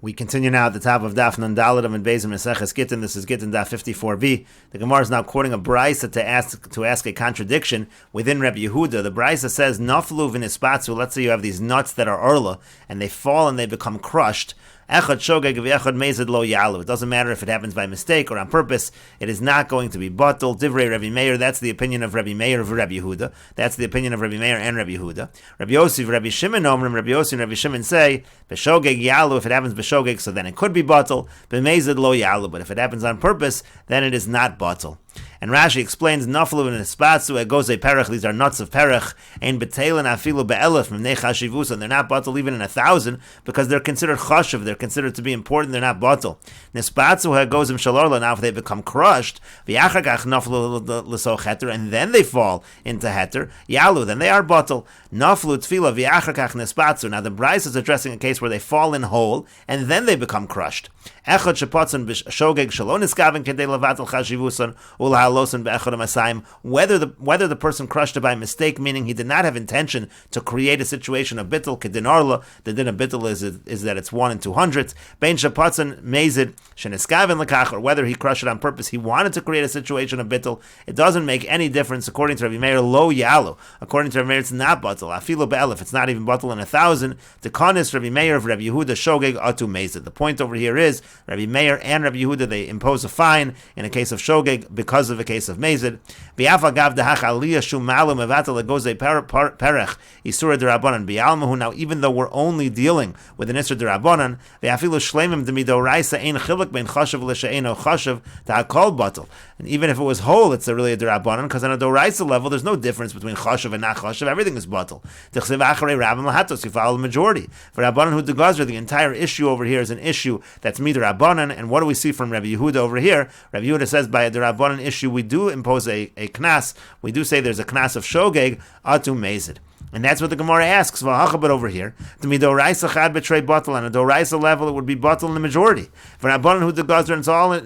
We continue now at the top of Daf Nun Daled of Beis Meseches Gitin. This is Gittin Daf 54b. The Gemara is now quoting a brisa to ask a contradiction within Rabbi Yehuda. The brisa says, "Naflu v'nispatzu." Let's say you have these nuts that are orla, and they fall and they become crushed. Echad shogeg v'echad mezid lo yalu. It doesn't matter if it happens by mistake or on purpose. It is not going to be batel. Divrei Rabbi Meir. That's the opinion of Rabbi Meir of Rabbi Yehuda. That's the opinion of Rabbi Meir and Rabbi Yehuda. Rabbi Yossi, Rabbi Shimon, Rabbi Yossi and Rabbi Shimon say b'shogeg yalu. If it happens b'shogeg, so then it could be batel. B'mezid lo yalu. But if it happens on purpose, then it is not batel. And Rashi explains, Naflu and Espatsu, Egoze Perech, these are nuts of Perech, and Betelin Afilu Be'elef, Mnei Chashivus, and they're not batel even in 1,000, because they're considered chashiv, they're considered to be important, they're not batel. Nespatsu Egozim Shalorla, now if they become crushed, V'yachakach Naflu L'so Heter, and then they fall into Heter, Yalu, then they are batel. Naflu Tfila V'yachakach Nespatsu, now the Bryce is addressing a case where they fall in whole, and then they become crushed. Echad Shepatzon B'shogeg Shalon Iskaven Kedei Levatel Chashivusan, whether the person crushed it by mistake, meaning he did not have intention to create a situation of bittul, kedin arla. The din of bittul is that it's 1 in 200. Bein shapatzan mezid sheneskaven lekach, or whether he crushed it on purpose, he wanted to create a situation of bittul. It doesn't make any difference according to Rabbi Meir. Lo yalu. According to Rabbi Meir, it's not batel. Afilu be'elef. It's not even batel in 1,000. The kanis Rabbi Meir of Rabbi Yehuda shogeg atu mezid. The point over here is Rabbi Meir and Rabbi Yehuda, they impose a fine in a case of shogeg because of a case of mezid. Now, even though we're only dealing with an isur d'Rabbanan, and even if it was whole, it's really a d'Rabbanan, because on a doraisa level, there's no difference between chashav and not chashav. Everything is batel. You follow the majority. For Rabbanan hu degazer, the entire issue over here is an issue that's midrabbanan. And what do we see from Rabbi Yehuda over here? Rabbi Yehuda says by a d'Rabbanan issue, we do impose a knas. We do say there's a knas of shogeg atu mezid. And that's what the Gemara asks. But over here, to me doraisa chad betray batel, on a doraisa level it would be batel in the majority. For Rabbanan hu degazer,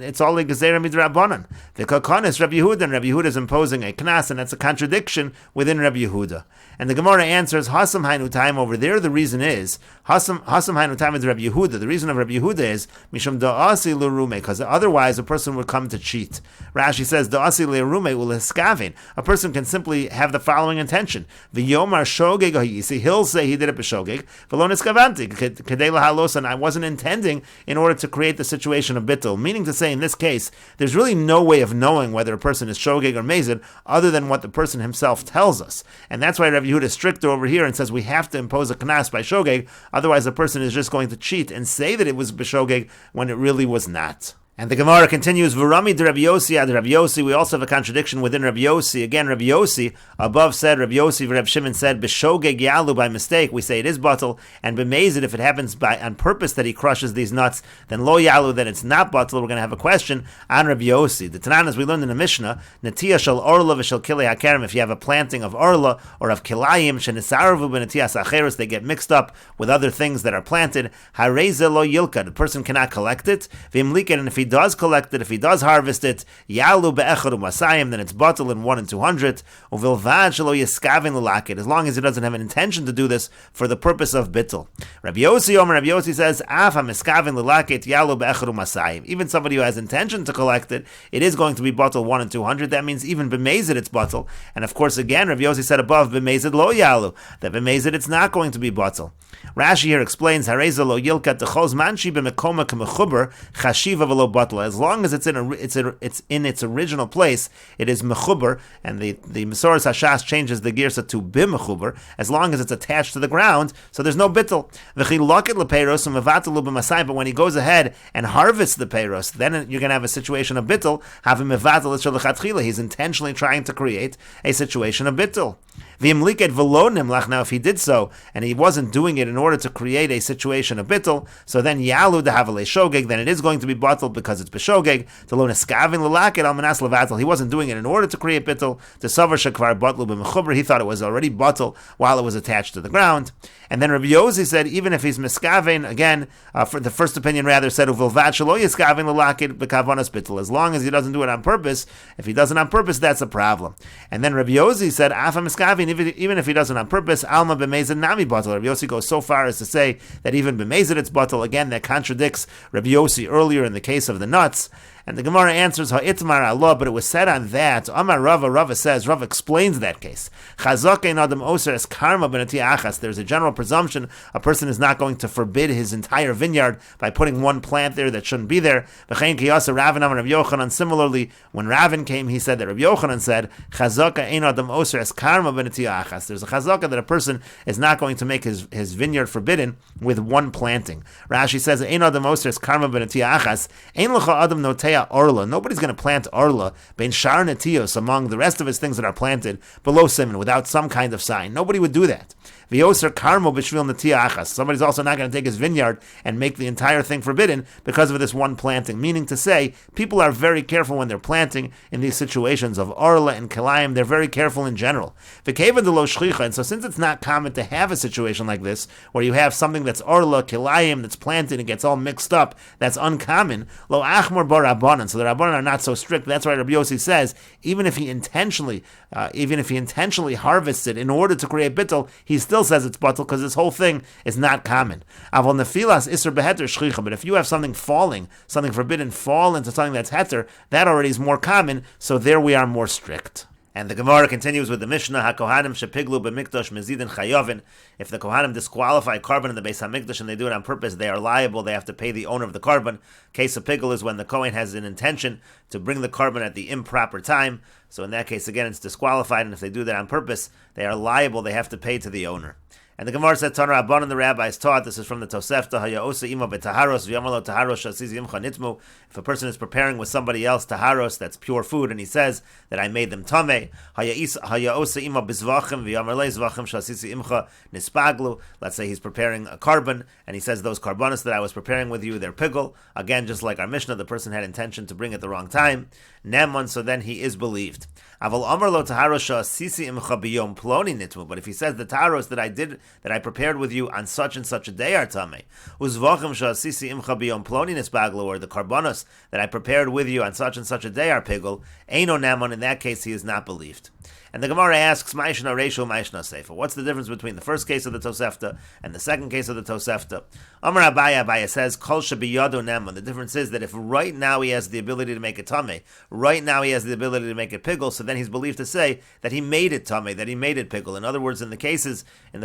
it's all a gezerah midrabbanan. The kakanis Rabbi Yehuda, and Rabbi Yehuda is imposing a knas, and that's a contradiction within Rabbi Yehuda. And the Gemara answers, Hasam hainu time over there. The reason is Hasam hainu time is Rabbi Yehuda. The reason of Rabbi Yehuda is mishum da'asi l'rume, because otherwise a person would come to cheat. Rashi says da'asi l'rume u'leskaven. A person can simply have the following intention: v'yomar shogeg ha'yisi. He'll say he did it b'shogeg. V'lo neskavanti kedei lahalos, and I wasn't intending in order to create the situation of bittul. Meaning to say, in this case, there's really no way of knowing whether a person is shogeg or mezid other than what the person himself tells us. And that's why Rabbi Yehuda is stricter over here and says we have to impose a knas by shogeg, otherwise the person is just going to cheat and say that it was b'shogeg when it really was not. And the Gemara continues, V'rami de Rabbi Yossi ad Rabbi Yossi. We also have a contradiction within Rabbi Yossi. Again, Rabbi Yossi, above said, Rabbi Yossi, Rabbi Shimon said, B'shogeg yalu, by mistake. We say it is batel, and b'mezid, if it happens on purpose that he crushes these nuts, then lo yalu, then it's not batel. We're going to have a question on Rabbi Yossi. The Tanan, as we learned in the Mishnah, Natiyah shel orla v'shel kilei hakerem. If you have a planting of orla or of kilayim, shenisaravu b'natiyas acheres, they get mixed up with other things that are planted. Hareze lo yilka, the person cannot collect it. V'imliket, and if he does collect it, if he does harvest it, yalu be'echad u'masayim, then it's batel in 1 in 200. Uvilvad shelo yiskavin l'lakit, as long as he doesn't have an intention to do this for the purpose of bittul. Rabbi Yossi says, af hamiskavin l'lakit yalu be'echad u'masayim. Even somebody who has intention to collect it, it is going to be batel 1 in 200. That means even b'mezid it's batel. And of course, again, Rabbi Yossi said above, b'mezid lo yalu, that b'mezid it's not going to be batel. Rashi here explains, hareza lo yilkat techos manshi b'mekoma k'mechuber chashiva v'lo batel. As long as it's in its original place, it is mechuber, and the Mesoras Hashas changes the girsa to b'mechuber, as long as it's attached to the ground, so there's no bittul. But when he goes ahead and harvests the peiros, then you're going to have a situation of bittul. He's intentionally trying to create a situation of bittul. Now, if he did so, and he wasn't doing it in order to create a situation of bittul, so then yalu de havale shogeg, then it is going to be batel, because it's b'shogeg. To lo neskavin l'lakid al manas levatel. He wasn't doing it in order to create bittul. To savar shekvar batlu b'mechuber. He thought it was already battul while it was attached to the ground. And then Rabbi Yosi said, even if he's miskavein, again, for the first opinion rather said, uvilvat shelo yiskavein l'lakid b'kavanas bittul. As long as he doesn't do it on purpose, if he does it on purpose, that's a problem. And then Rabbi Yosi said, afa miskavein, even if he does it on purpose, alma b'mezid nami batal. Rabbi Yosi goes so far as to say that even b'mezid it's batal. Again, that contradicts Rabbi Yosi earlier in the case of the nuts. And the Gemara answers, ha'itmar Allah, but it was said on that. Amar Rava says, Rava explains that case. Chazak ein adam oser es karma b'nati achas. There's a general presumption a person is not going to forbid his entire vineyard by putting one plant there that shouldn't be there. V'chein kiyasa Ravin amar Rav Yochanan. Similarly, when Ravin came, he said that Rav Yochanan said, Chazaka ein adam oser es karma b'nati achas. There's a chazaka that a person is not going to make his vineyard forbidden with one planting. Rashi says, ein adam oser es karma b'nati achas. Ein lecha adam notea orla. Nobody's going to plant orla bein shar netios among the rest of his things that are planted below simon without some kind of sign. Nobody would do that. V'yoser karmo b'shvil netia achas. Somebody's also not going to take his vineyard and make the entire thing forbidden because of this one planting. Meaning to say, people are very careful when they're planting in these situations of orla and kilayim. They're very careful in general. V'kevan de lo shchicha. And so since it's not common to have a situation like this where you have something that's orla, kilayim, that's planted and gets all mixed up, that's uncommon. Lo achmor bar rabbanan. So the rabbanan are not so strict. That's why Rabbi Yossi says, even if he intentionally harvests it in order to create bittul, he still says it's batul because this whole thing is not common. Avol nefilas iser beheter shchicha. But if you have something falling, something forbidden, fall into something that's heter, that already is more common. So there we are more strict. And the Gemara continues with the Mishnah, HaKohanim shepiglu b'mikdash mezidin chayovin. If the Kohanim disqualify carbon in the Beis HaMikdash and they do it on purpose, they are liable. They have to pay the owner of the carbon. Case of pigul is when the Kohen has an intention to bring the carbon at the improper time. So in that case, again, it's disqualified. And if they do that on purpose, they are liable. They have to pay to the owner. And the Gemara said, Tanur Rabbanan, the rabbis taught, this is from the Tosefta, Haya'osa ima betaharos, v'yamalo taharos shasizi imcha nitmu. If a person is preparing with somebody else taharos, that's pure food, and he says that I made them tameh, Haya'osa ima bizvachim, v'yamarle zvachim shasizi imcha nispaglu. Let's say he's preparing a carbon, and he says those carbonis that I was preparing with you, they're pigul. Again, just like our Mishnah, the person had intention to bring at the wrong time. Neman, so then he is believed. Aval amar lo taharos shasisi imcha biyom ploni nitmu. But if he says the taharos that I prepared with you on such and such a day are tamei, uzvachim shasisi imcha biyom ploni nispaglu, or the carbonos that I prepared with you on such and such a day are pigul, eino neman. In that case, he is not believed. And the Gemara asks, Ma'ishna Reishu, Ma'ishna Seifa. What's the difference between the first case of the Tosefta and the second case of the Tosefta? Amar Abaya says, Kol Shabiyado Neman. The difference is that if right now he has the ability to make it Tameh, right now he has the ability to make it Pigul, so then he's believed to say that he made it Tameh, that he made it Pigul. In other words, in the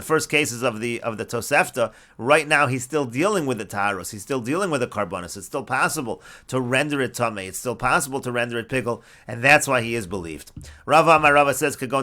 first cases of the Tosefta, right now he's still dealing with the Taharos, he's still dealing with the Karbonis. It's still possible to render it Tameh, it's still possible to render it Pigul, and that's why he is believed. Rava Amar Rava says, Rava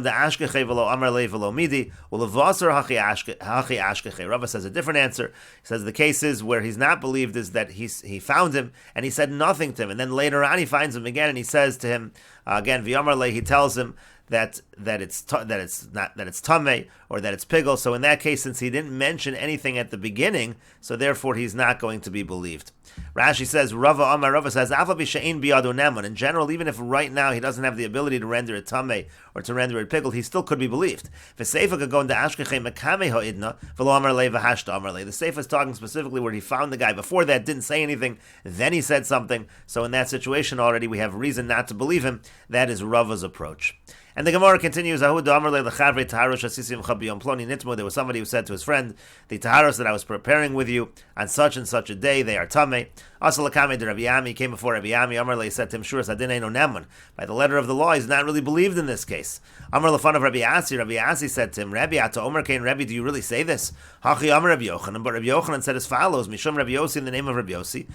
says a different answer. He says the cases where he's not believed is that he found him and he said nothing to him, and then later on he finds him again and he says to him again, he tells him that it's tamei or that it's pigul. So in that case, since he didn't mention anything at the beginning, so therefore he's not going to be believed. Rashi says, Rava says, in general, even if right now he doesn't have the ability to render it tamei or to render it pigul, he still could be believed. The Seifa is talking specifically where he found the guy. Before that, didn't say anything, then he said something. So in that situation already, we have reason not to believe him. That is Rava's approach. And the Gemara continues, there was somebody who said to his friend, the taharos that I was preparing with you on such and such a day, they are tamei. He came before Rabbi Yami. Amar said to him, Sure, by the letter of the law, he's not really believed in this case. Amar lefan of Rabbi Asi said to him, Rabbi, do you really say this? Hachi Amar Rabbi Yochanan. But Rabbi Yochanan said as follows, Mishum Rabbi Yossi, in the name of Rabbi Yossi,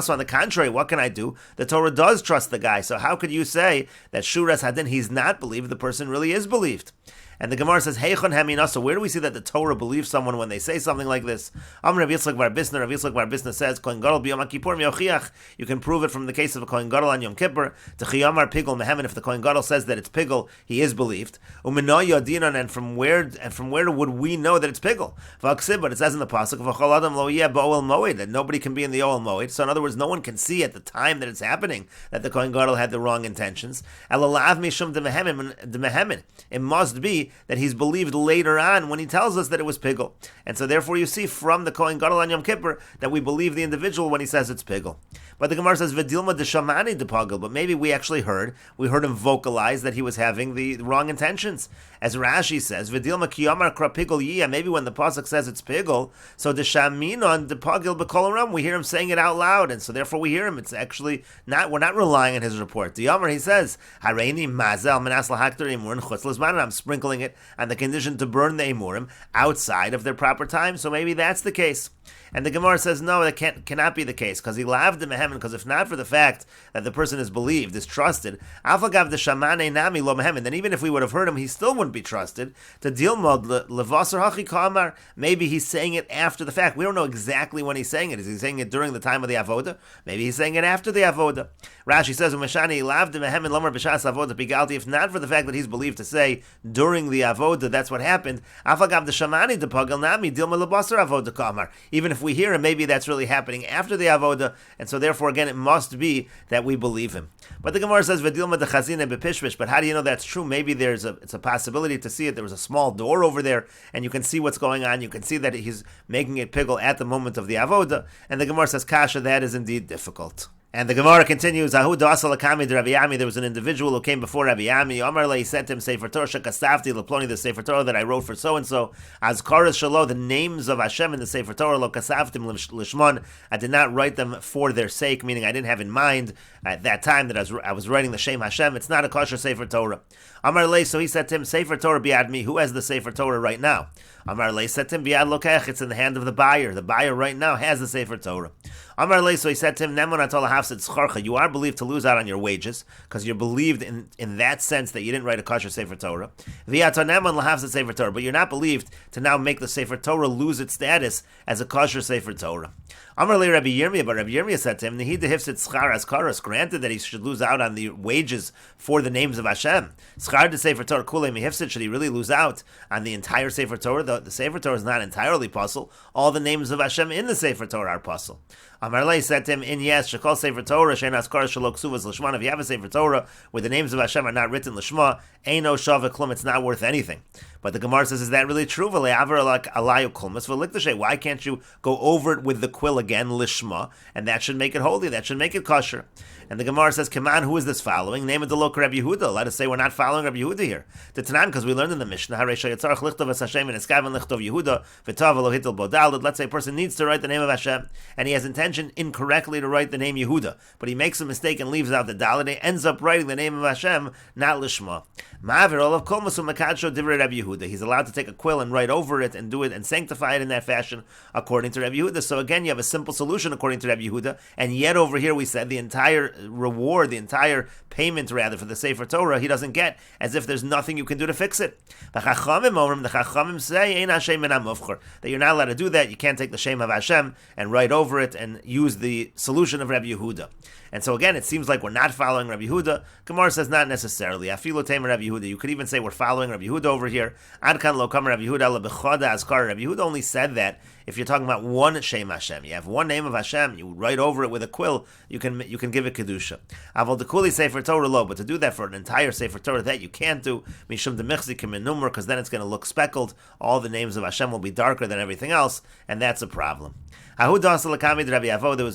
on the contrary, what can I do? The Torah does trust the guy, so how could you say that Shuras Hadin, he's not believed, the person really is believed? And the Gemara says, Heichon Haminasa, where do we see that the Torah believes someone when they say something like this? Rav Yitzchak bar Bisna says, Kohen Gadol b'Yom Kippur miochiach. You can prove it from the case of a Kohen Gadol on Yom Kippur. T'chiyamar pigel mehemen, if the Kohen Gadol says that it's pigel, he is believed. Umino yodinon, and from where would we know that it's pigel? V'aksib, but it says in the pasuk, V'chol adam lo yeh b'oel moed, that nobody can be in the oel moed. So in other words, no one can see at the time that it's happening that the Kohen Gadol had the wrong intentions. Elalav mishum demehemen. It must be that he's believed later on when he tells us that it was pigel. And so therefore you see from the Kohen Gadol on Yom Kippur that we believe the individual when he says it's pigel. But the Gemara says, V'dilma deshamani depagel, but maybe we actually heard him vocalize that he was having the wrong intentions. As Rashi says, V'dilma kiyamar kra pigel yiyah, maybe when the pasuk says it's pigel, so deshaminon depagel b'kol we hear him saying it out loud, and so therefore we hear him. It's actually not, we're not relying on his report. The Yamar, he says, Hareini mazel menas lahakter imurim chutz lizmanan, I'm sprinkling it on the condition to burn the imurim outside of their proper time, so maybe that's the case. And the Gemara says, no, that cannot be the case, because he laved the mehemen, because if not for the fact that the person is believed, is trusted, afagav the shamane nami lo mehemen, then even if we would have heard him, he still wouldn't be trusted. To deal mod levasar hachi kamar, maybe he's saying it after the fact. We don't know exactly when he's saying it. Is he saying it during the time of the avoda? Maybe he's saying it after the avoda. Rashi says, umeshani laved the mehemen lomer b'shas avoda pigalti. If not for the fact that he's believed to say during the avoda, that's what happened. Afagav the shamani depagel nami dilma levasar avoda kamar. Even if we hear him, maybe that's really happening after the avoda, and so therefore again it must be that we believe him. But the Gemara says v'dilma dechazine bepishvish. But how do you know that's true? Maybe it's a possibility to see it. There was a small door over there, and you can see what's going on. You can see that he's making it pigel at the moment of the avoda. And the Gemara says kasha, that is indeed difficult. And the Gemara continues, Ahu da'asal akami de Rabbi Yami, there was an individual who came before Rabbi Yami, Omar le, he said to him, Sefer Torah shekasafti leploni, the Sefer Torah that I wrote for so-and-so, as karas shalo, the names of Hashem in the Sefer Torah, lo kasaftim lishmon, I did not write them for their sake, meaning I didn't have in mind at that time that I was writing the Shem Hashem, it's not a kosher Sefer Torah. Amar le, so he said to him, Sefer Torah biad me, who has the Sefer Torah right now? Amar le said to him, biad lokech, it's in the hand of the buyer right now has the Sefer Torah. Amar le, so he said to him, Nemon atol hafsid tzcharcha, you are believed to lose out on your wages, because you're believed in that sense that you didn't write a kosher Sefer Torah. V'yato nemon lahafsid Sefer Torah, but you're not believed to now make the Sefer Torah lose its status as a kosher Sefer Torah. Amar le Rabbi Yirmiyah, but Rabbi Yirmiyah said to him, Nehid hifsid schar as karas, granted that he should lose out on the wages for the names of Hashem. Schar de Sefer Torah kulei mihifsid, should he really lose out on the entire Sefer Torah? The Sefer Torah is not entirely puzzle. All the names of Hashem in the Sefer Torah are puzzle. Amar le said to him, in yes, shekol Sefer Torah, shein askar shalok suvas l'shma, if you have a Sefer Torah where the names of Hashem are not written l'shma, eino shava klum, it's not worth anything. But the Gemara says, is that really true? Why can't you go over it with the quill again, lishma, and that should make it holy, that should make it kosher? And the Gemara says, come on, who is this following? Name it the Lok Rabbi Yehuda. Let us say we're not following Rabbi Yehuda here. The Tanan, because we learned in the Mishnah, let's say a person needs to write the name of Hashem, and he has intention incorrectly to write the name Yehuda, but he makes a mistake and leaves out the Dalet, and he ends up writing the name of Hashem, not Lishma. He's allowed to take a quill and write over it and do it and sanctify it in that fashion according to Rabbi Yehuda. So again, you have a simple solution according to Rabbi Yehuda, and yet over here we said the entire reward, the entire payment rather for the Sefer Torah, he doesn't get, as if there's nothing you can do to fix it. The Chachamim say that you're not allowed to do that. You can't take the Shem of Hashem and write over it and use the solution of Rabbi Yehuda. And so again, it seems like we're not following Rabbi Yehuda. Gemara says not necessarily. Afilu Tamer Rabbi Yehuda. You could even say we're following Rabbi Yehuda over here. Adkan lo kamer Rabbi Yehuda ala bechada azkar. Rabbi Yehuda only said that if you're talking about one Shem Hashem. You have one name of Hashem, you write over it with a quill, you can give it kedusha. Avol dekuli Sefer Torah lo, but to do that for an entire Sefer Torah, that you can't do. Mishum demichzik minumar, because then it's going to look speckled. All the names of Hashem will be darker than everything else, and that's a problem. There was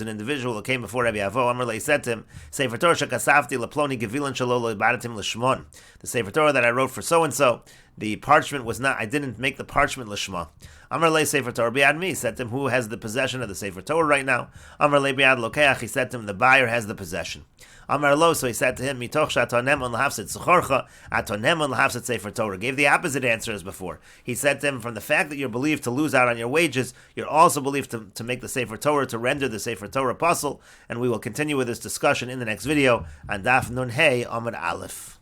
an individual who came before Rabbi Avo. Amrle said to him, Sefer Torah shekasafti leploni gevilan shalolo ibadatim l'shmon. The Sefer Torah that I wrote for so-and-so, the parchment was not, I didn't make the parchment l'shma. Amrle Sefer Torah biad me. He said to him, who has the possession of the Sefer Torah right now? Amrle biad lokeach. He said to him, the buyer has the possession. Amar lo, so he said to him, Mitoch shatonem on l'hafset tzchorcha, atonem on l'hafset Sefer Torah. Gave the opposite answer as before. He said to him, from the fact that you're believed to lose out on your wages, you're also believed to make the Sefer Torah, to render the Sefer Torah apostle. And we will continue with this discussion in the next video on Daf Nun Hey Amud Aleph.